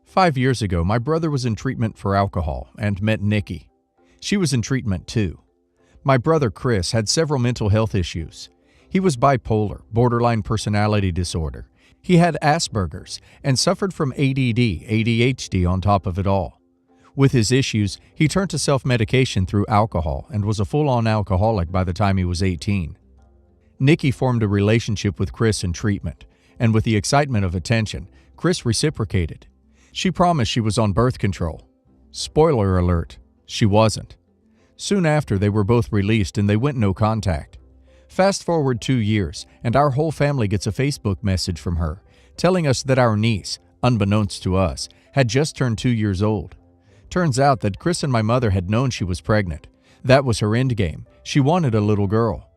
5 years ago, my brother was in treatment for alcohol and met Nikki. She was in treatment too. My brother Chris had several mental health issues. He was bipolar, borderline personality disorder. He had Asperger's and suffered from ADD, ADHD on top of it all. With his issues, he turned to self-medication through alcohol and was a full-on alcoholic by the time he was 18. Nikki formed a relationship with Chris in treatment, and with the excitement of attention, Chris reciprocated. She promised she was on birth control. Spoiler alert, she wasn't. Soon after, they were both released and they went no contact. Fast forward 2 years, and our whole family gets a Facebook message from her, telling us that our niece, unbeknownst to us, had just turned 2 years old. Turns out that Chris and my mother had known she was pregnant. That was her endgame. She wanted a little girl.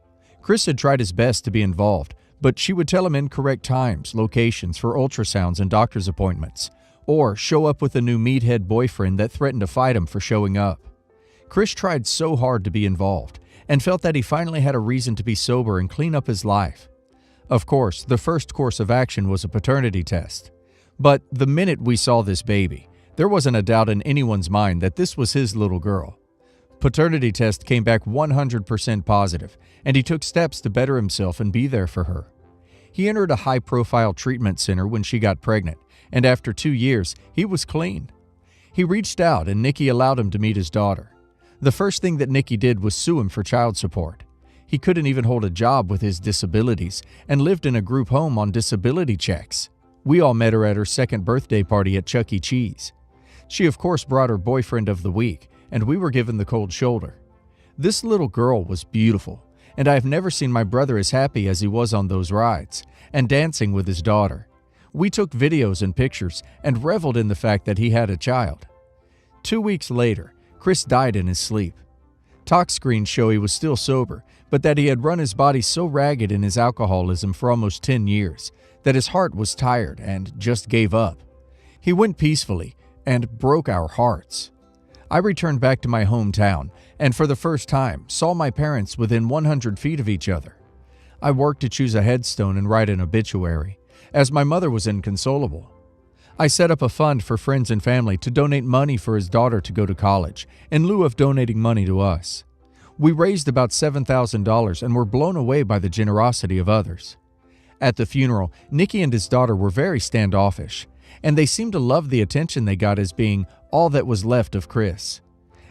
Chris had tried his best to be involved, but she would tell him incorrect times, locations for ultrasounds and doctor's appointments, or show up with a new meathead boyfriend that threatened to fight him for showing up. Chris tried so hard to be involved and felt that he finally had a reason to be sober and clean up his life. Of course, the first course of action was a paternity test. But the minute we saw this baby, there wasn't a doubt in anyone's mind that this was his little girl. Paternity test came back 100% positive, and he took steps to better himself and be there for her. He entered a high-profile treatment center when she got pregnant, and after 2 years, he was clean. He reached out and Nikki allowed him to meet his daughter. The first thing that Nikki did was sue him for child support. He couldn't even hold a job with his disabilities and lived in a group home on disability checks. We all met her at her second birthday party at Chuck E. Cheese. She of course brought her boyfriend of the week, and we were given the cold shoulder. This little girl was beautiful, and I have never seen my brother as happy as he was on those rides, and dancing with his daughter. We took videos and pictures and reveled in the fact that he had a child. 2 weeks later, Chris died in his sleep. Tox screens show he was still sober, but that he had run his body so ragged in his alcoholism for almost 10 years that his heart was tired and just gave up. He went peacefully and broke our hearts. I returned back to my hometown and for the first time saw my parents within 100 feet of each other. I worked to choose a headstone and write an obituary, as my mother was inconsolable. I set up a fund for friends and family to donate money for his daughter to go to college, in lieu of donating money to us. We raised about $7,000 and were blown away by the generosity of others. At the funeral, Nikki and his daughter were very standoffish, and they seemed to love the attention they got as being all that was left of Chris.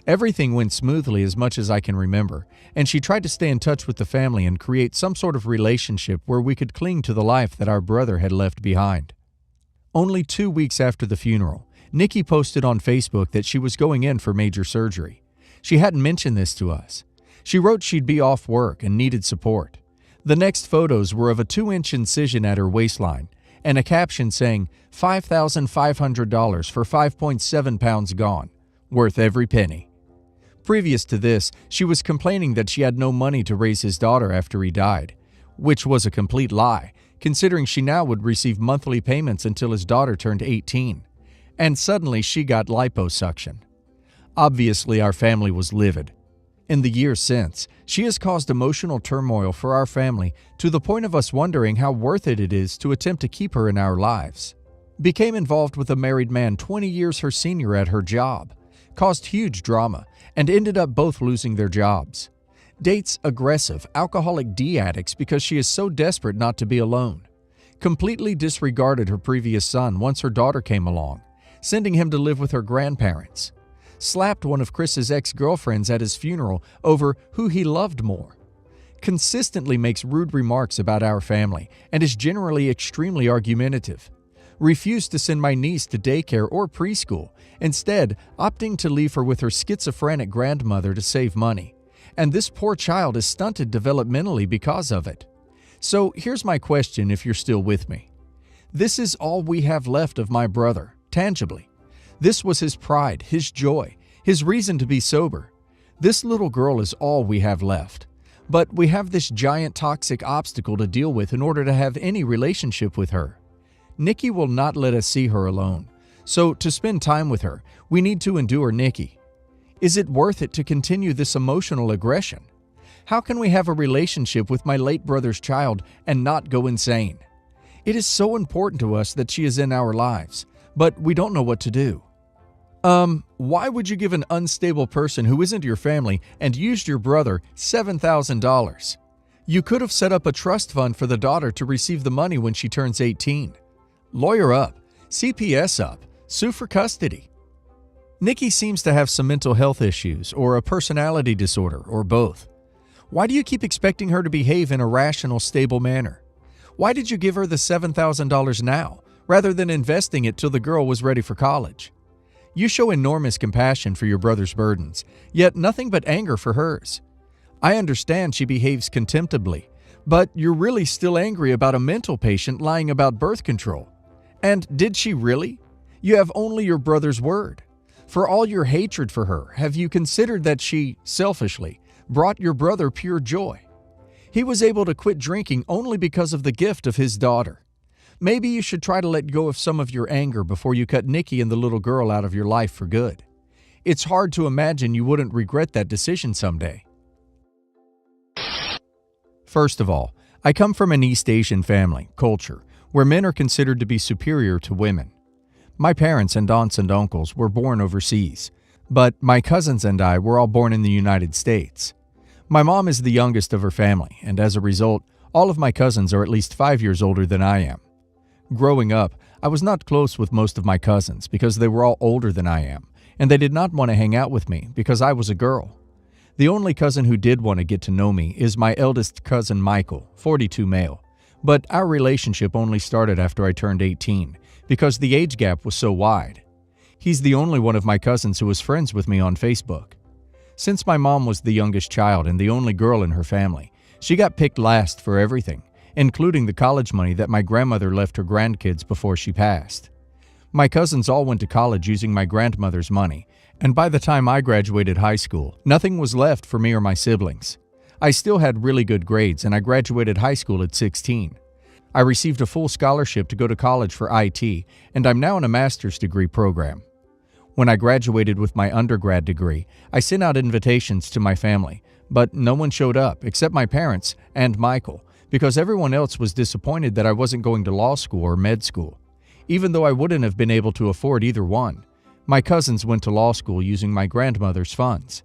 Everything went smoothly as much as I can remember, and she tried to stay in touch with the family and create some sort of relationship where we could cling to the life that our brother had left behind. Only 2 weeks after the funeral, Nikki posted on Facebook that she was going in for major surgery. She hadn't mentioned this to us. She wrote she'd be off work and needed support. The next photos were of a 2-inch incision at her waistline and a caption saying, $5,500 for 5.7 pounds gone, worth every penny. Previous to this, she was complaining that she had no money to raise his daughter after he died, which was a complete lie, considering she now would receive monthly payments until his daughter turned 18. And suddenly she got liposuction. Obviously, our family was livid. In the years since, she has caused emotional turmoil for our family to the point of us wondering how worth it is to attempt to keep her in our lives. Became involved with a married man 20 years her senior at her job, caused huge drama, and ended up both losing their jobs. Dates aggressive, alcoholic D-addicts because she is so desperate not to be alone. Completely disregarded her previous son once her daughter came along, sending him to live with her grandparents. Slapped one of Chris's ex-girlfriends at his funeral over who he loved more. Consistently makes rude remarks about our family and is generally extremely argumentative. Refused to send my niece to daycare or preschool, instead opting to leave her with her schizophrenic grandmother to save money. And this poor child is stunted developmentally because of it. So here's my question if you're still with me. This is all we have left of my brother, tangibly. This was his pride, his joy, his reason to be sober. This little girl is all we have left. But we have this giant toxic obstacle to deal with in order to have any relationship with her. Nikki will not let us see her alone. So to spend time with her, we need to endure Nikki. Is it worth it to continue this emotional aggression? How can we have a relationship with my late brother's child and not go insane? It is so important to us that she is in our lives, but we don't know what to do." Why would you give an unstable person who isn't your family and used your brother $7,000? You could have set up a trust fund for the daughter to receive the money when she turns 18. Lawyer up, CPS up, sue for custody. Nikki seems to have some mental health issues or a personality disorder or both. Why do you keep expecting her to behave in a rational, stable manner? Why did you give her the $7,000 now, rather than investing it till the girl was ready for college? You show enormous compassion for your brother's burdens, yet nothing but anger for hers. I understand she behaves contemptibly, but you're really still angry about a mental patient lying about birth control. And did she really? You have only your brother's word. For all your hatred for her, have you considered that she, selfishly, brought your brother pure joy? He was able to quit drinking only because of the gift of his daughter. Maybe you should try to let go of some of your anger before you cut Nikki and the little girl out of your life for good. It's hard to imagine you wouldn't regret that decision someday. First of all, I come from an East Asian family, culture, where men are considered to be superior to women. My parents and aunts and uncles were born overseas, but my cousins and I were all born in the United States. My mom is the youngest of her family, and as a result, all of my cousins are at least 5 years older than I am. Growing up, I was not close with most of my cousins because they were all older than I am, and they did not want to hang out with me because I was a girl. The only cousin who did want to get to know me is my eldest cousin Michael, 42 male, but our relationship only started after I turned 18 because the age gap was so wide. He's the only one of my cousins who was friends with me on Facebook. Since my mom was the youngest child and the only girl in her family, she got picked last for everything, including the college money that my grandmother left her grandkids before she passed. My cousins all went to college using my grandmother's money, and by the time I graduated high school, nothing was left for me or my siblings. I still had really good grades, and I graduated high school at 16. I received a full scholarship to go to college for IT, and I'm now in a master's degree program. When I graduated with my undergrad degree, I sent out invitations to my family, but no one showed up except my parents and Michael, because everyone else was disappointed that I wasn't going to law school or med school. Even though I wouldn't have been able to afford either one, my cousins went to law school using my grandmother's funds.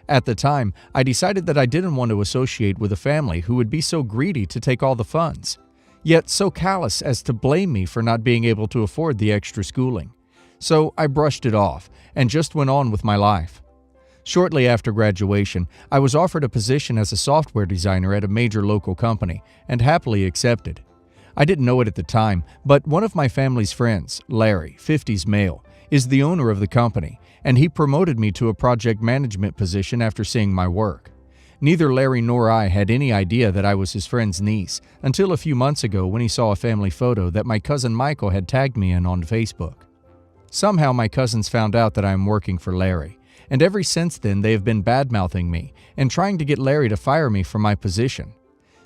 At the time, I decided that I didn't want to associate with a family who would be so greedy to take all the funds, yet so callous as to blame me for not being able to afford the extra schooling. So I brushed it off and just went on with my life. Shortly after graduation, I was offered a position as a software designer at a major local company and happily accepted. I didn't know it at the time, but one of my family's friends, Larry, 50s male, is the owner of the company, and he promoted me to a project management position after seeing my work. Neither Larry nor I had any idea that I was his friend's niece until a few months ago when he saw a family photo that my cousin Michael had tagged me in on Facebook. Somehow my cousins found out that I am working for Larry, and ever since then they have been bad-mouthing me and trying to get Larry to fire me from my position.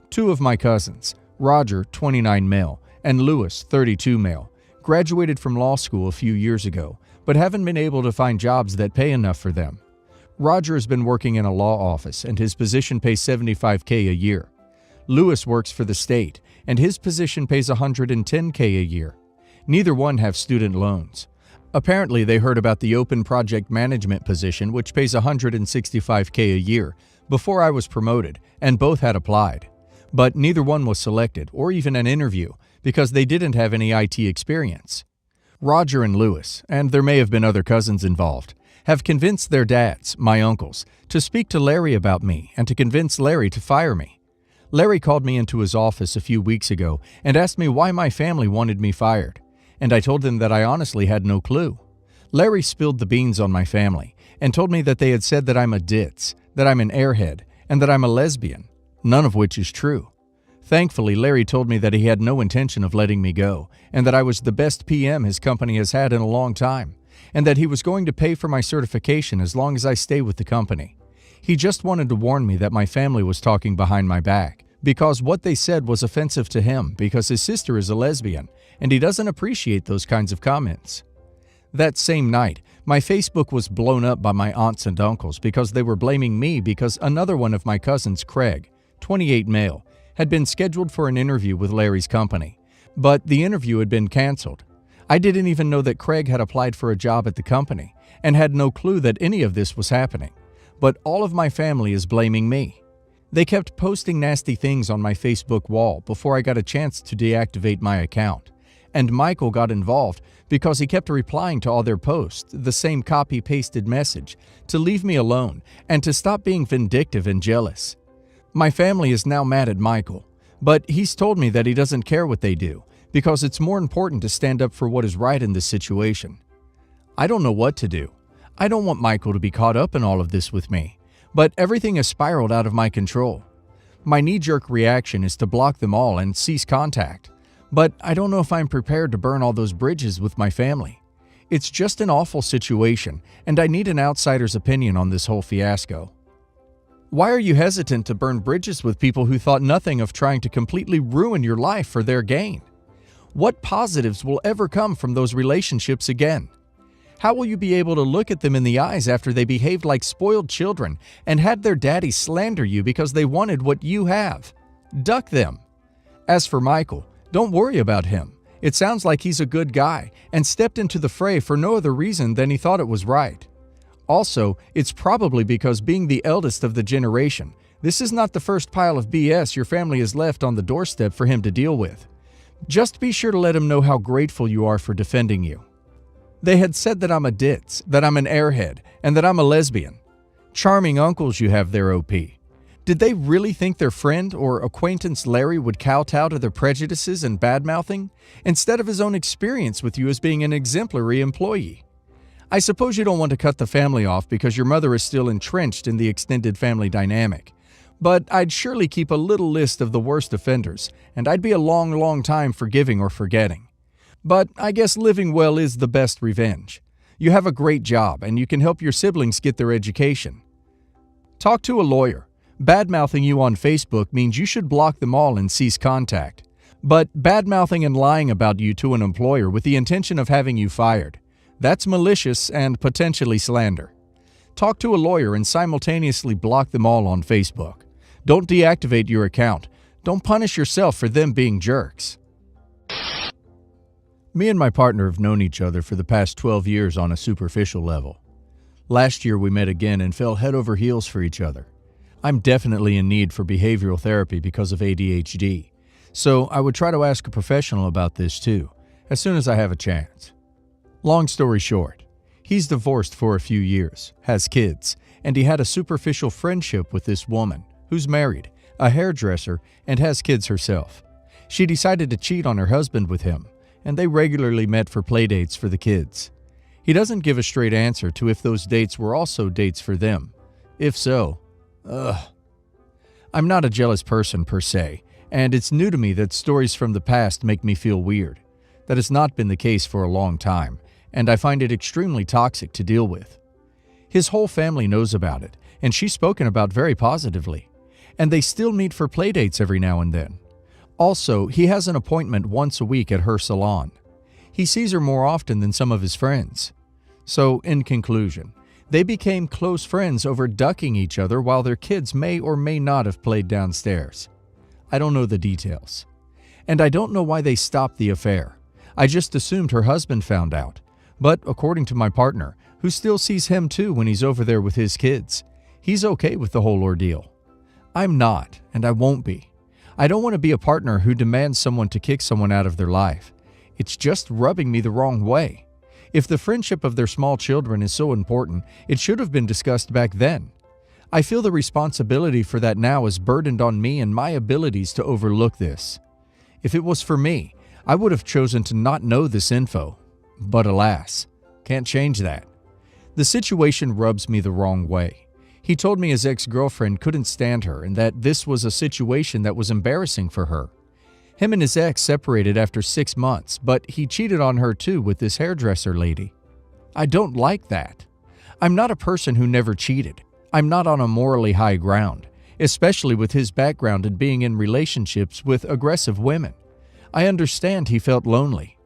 Two of my cousins, Roger, 29 male, and Louis, 32 male, graduated from law school a few years ago, but haven't been able to find jobs that pay enough for them. Roger has been working in a law office, and his position pays $75K a year. Louis works for the state, and his position pays $110K a year. Neither one have student loans. Apparently, they heard about the open project management position, which pays $165K a year, before I was promoted, and both had applied. But neither one was selected, or even an interview, because they didn't have any IT experience. Roger and Louis, and there may have been other cousins involved, have convinced their dads, my uncles, to speak to Larry about me and to convince Larry to fire me. Larry called me into his office a few weeks ago and asked me why my family wanted me fired, and I told him that I honestly had no clue. Larry spilled the beans on my family and told me that they had said that I'm a ditz, that I'm an airhead, and that I'm a lesbian, none of which is true. Thankfully, Larry told me that he had no intention of letting me go, and that I was the best PM his company has had in a long time, and that he was going to pay for my certification as long as I stay with the company. He just wanted to warn me that my family was talking behind my back, because what they said was offensive to him because his sister is a lesbian, and he doesn't appreciate those kinds of comments. That same night, my Facebook was blown up by my aunts and uncles because they were blaming me because another one of my cousins, Craig, 28 male, had been scheduled for an interview with Larry's company, but the interview had been canceled. I didn't even know that Craig had applied for a job at the company and had no clue that any of this was happening. But all of my family is blaming me. They kept posting nasty things on my Facebook wall before I got a chance to deactivate my account. And Michael got involved because he kept replying to all their posts, the same copy-pasted message, to leave me alone and to stop being vindictive and jealous. My family is now mad at Michael, but he's told me that he doesn't care what they do because it's more important to stand up for what is right in this situation. I don't know what to do. I don't want Michael to be caught up in all of this with me, but everything has spiraled out of my control. My knee-jerk reaction is to block them all and cease contact, but I don't know if I'm prepared to burn all those bridges with my family. It's just an awful situation, and I need an outsider's opinion on this whole fiasco. Why are you hesitant to burn bridges with people who thought nothing of trying to completely ruin your life for their gain? What positives will ever come from those relationships again? How will you be able to look at them in the eyes after they behaved like spoiled children and had their daddy slander you because they wanted what you have? Duck them. As for Michael, don't worry about him. It sounds like he's a good guy and stepped into the fray for no other reason than he thought it was right. Also, it's probably because being the eldest of the generation, this is not the first pile of BS your family has left on the doorstep for him to deal with. Just be sure to let him know how grateful you are for defending you. They had said that I'm a ditz, that I'm an airhead, and that I'm a lesbian. Charming uncles you have there, OP. Did they really think their friend or acquaintance Larry would kowtow to their prejudices and bad-mouthing, instead of his own experience with you as being an exemplary employee? I suppose you don't want to cut the family off because your mother is still entrenched in the extended family dynamic, but I'd surely keep a little list of the worst offenders, and I'd be a long time forgiving or forgetting. But I guess living well is the best revenge. You have a great job, and you can help your siblings get their education. Talk to a lawyer. Bad-mouthing you on Facebook means you should block them all and cease contact. But bad-mouthing and lying about you to an employer with the intention of having you fired, that's malicious and potentially slander. Talk to a lawyer and simultaneously block them all on Facebook. Don't deactivate your account. Don't punish yourself for them being jerks. Me and my partner have known each other for the past 12 years on a superficial level. Last year we met again and fell head over heels for each other. I'm definitely in need for behavioral therapy because of ADHD, so I would try to ask a professional about this too, as soon as I have a chance. Long story short, he's divorced for a few years, has kids, and he had a superficial friendship with this woman, who's married, a hairdresser, and has kids herself. She decided to cheat on her husband with him, and they regularly met for playdates for the kids. He doesn't give a straight answer to if those dates were also dates for them. If so, I'm not a jealous person per se, and it's new to me that stories from the past make me feel weird. That has not been the case for a long time, and I find it extremely toxic to deal with. His whole family knows about it, and she's spoken about very positively, and they still meet for playdates every now and then. Also, he has an appointment once a week at her salon. He sees her more often than some of his friends. So, in conclusion, they became close friends over ducking each other while their kids may or may not have played downstairs. I don't know the details. And I don't know why they stopped the affair. I just assumed her husband found out. But according to my partner, who still sees him too when he's over there with his kids, he's okay with the whole ordeal. I'm not, and I won't be. I don't want to be a partner who demands someone to kick someone out of their life. It's just rubbing me the wrong way. If the friendship of their small children is so important, it should have been discussed back then. I feel the responsibility for that now is burdened on me and my abilities to overlook this. If it was for me, I would have chosen to not know this info. But alas, can't change that. The situation rubs me the wrong way. He told me his ex-girlfriend couldn't stand her and that this was a situation that was embarrassing for her. Him and his ex separated after 6 months, but he cheated on her too with this hairdresser lady. I don't like that. I'm not a person who never cheated. I'm not on a morally high ground, especially with his background in being in relationships with aggressive women. I understand he felt lonely.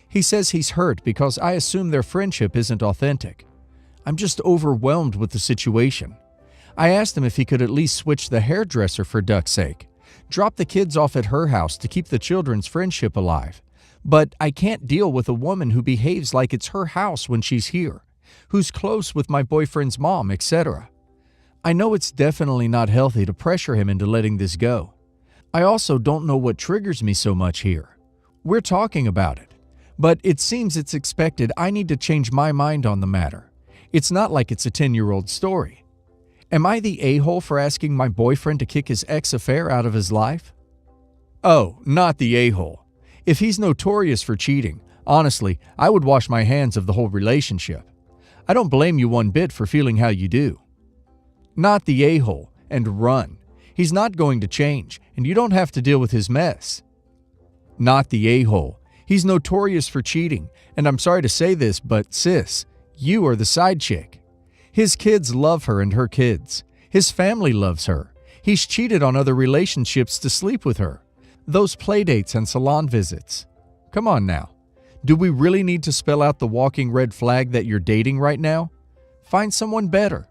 He says he's hurt because I assume their friendship isn't authentic. I'm just overwhelmed with the situation. I asked him if he could at least switch the hairdresser for duck's sake. Drop the kids off at her house to keep the children's friendship alive. But I can't deal with a woman who behaves like it's her house when she's here, who's close with my boyfriend's mom, etc. I know it's definitely not healthy to pressure him into letting this go. I also don't know what triggers me so much here. We're talking about it, but it seems it's expected I need to change my mind on the matter. It's not like it's a 10-year-old story. Am I the a-hole for asking my boyfriend to kick his ex-affair out of his life? Oh, not the a-hole. If he's notorious for cheating, honestly, I would wash my hands of the whole relationship. I don't blame you one bit for feeling how you do. Not the a-hole, and run. He's not going to change, and you don't have to deal with his mess. Not the a-hole. He's notorious for cheating, and I'm sorry to say this, but sis, you are the side chick. His kids love her and her kids. His family loves her. He's cheated on other relationships to sleep with her. Those playdates and salon visits. Come on now. Do we really need to spell out the walking red flag that you're dating right now? Find someone better.